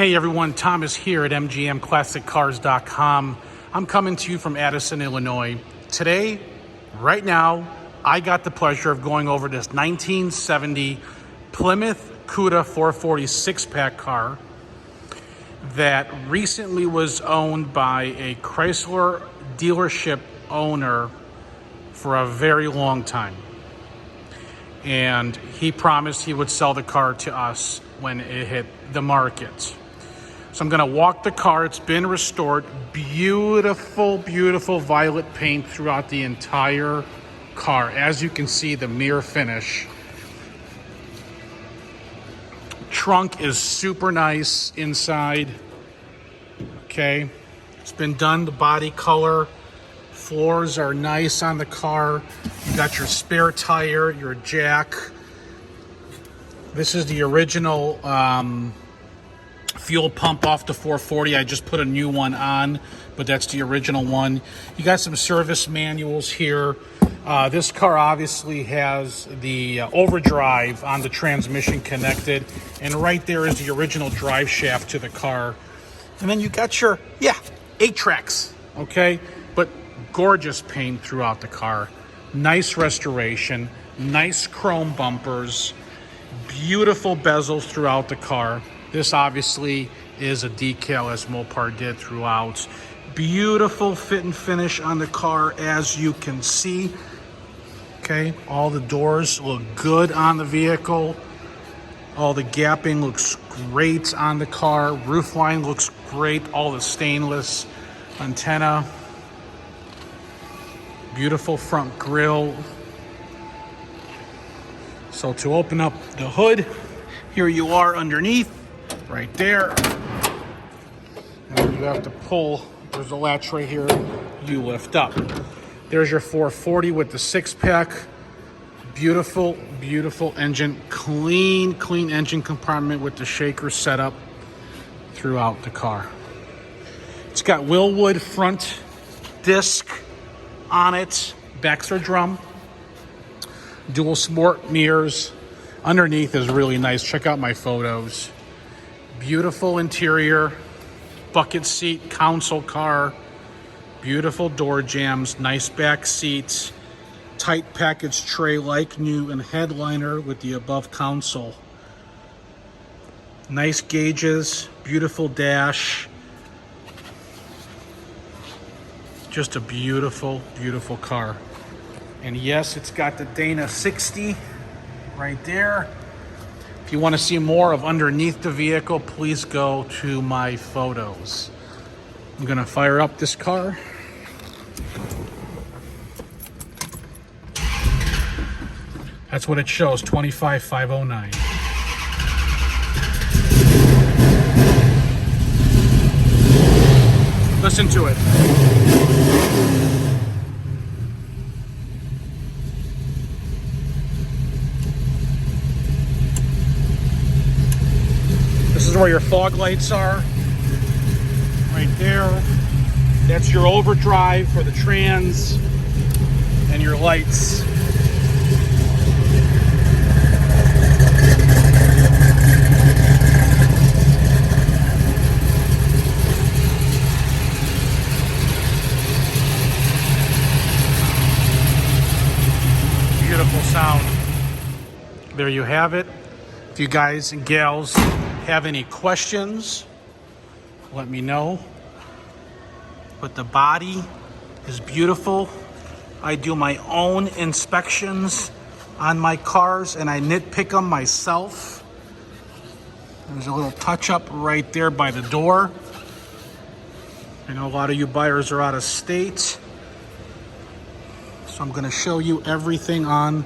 Hey everyone, Thomas here at mgmclassiccars.com. I'm coming to you from Addison, Illinois. Today, right now, I got the pleasure of going over this 1970 Plymouth Cuda 440 6-pack car that recently was owned by a Chrysler dealership owner for a very long time. And he promised he would sell the car to us when it hit the market. So I'm gonna walk the car. It's been restored. Beautiful, beautiful violet paint throughout the entire car. As you can see, the mirror finish. Trunk is super nice inside. Okay, it's been done, the body color. Floors are nice on the car. You got your spare tire, your jack. This is the original fuel pump off the 440. I just put a new one on, but that's the original one. You got some service manuals here. This car obviously has the overdrive on the transmission connected, and right there is the original drive shaft to the car. And then you got your, 8 tracks, okay? But gorgeous paint throughout the car. Nice restoration, nice chrome bumpers, beautiful bezels throughout the car. This obviously is a decal as Mopar did throughout. Beautiful fit and finish on the car, as you can see. Okay, all the doors look good on the vehicle. All the gapping looks great on the car. Roof line looks great. All the stainless antenna. Beautiful front grille. So to open up the hood, here you are underneath. Right there, and you have to pull. There's a latch right here. You lift up. There's your 440 with the 6-pack. Beautiful, beautiful engine. Clean engine compartment with the shaker setup throughout the car. It's got Wilwood front disc on it. Backs are drum. Dual sport mirrors. Underneath is really nice. Check out my photos. Beautiful interior, bucket seat, console car, beautiful door jambs, nice back seats, tight package tray like new, and headliner with the above console. Nice gauges, beautiful dash. Just a beautiful, beautiful car. And yes, it's got the Dana 60 right there. If you want to see more of underneath the vehicle, please go to my photos. I'm going to fire up this car. That's what it shows, 25,509. Listen to it. This is where your fog lights are, right there. That's your overdrive for the trans and your lights. Beautiful sound. There you have it. If you guys and gals have any questions, let me know. But the body is beautiful. I do my own inspections on my cars and I nitpick them myself. There's a little touch up right there by the door. I know a lot of you buyers are out of state, so I'm going to show you everything on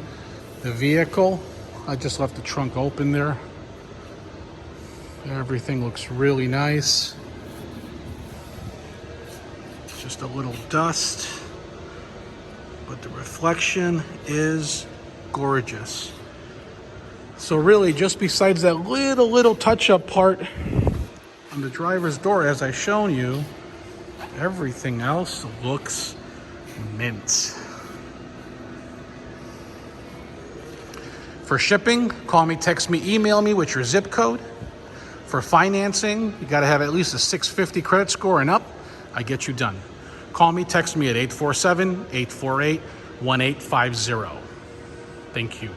the vehicle. I just left the trunk open there. Everything looks really nice. Just a little dust, but the reflection is gorgeous. So really, just besides that little touch-up part on the driver's door, as I've shown you, everything else looks mint. For shipping, call me, text me, email me with your zip code. For financing, you got to have at least a 650 credit score and up. I get you done. Call me, text me at 847-848-1850. Thank you.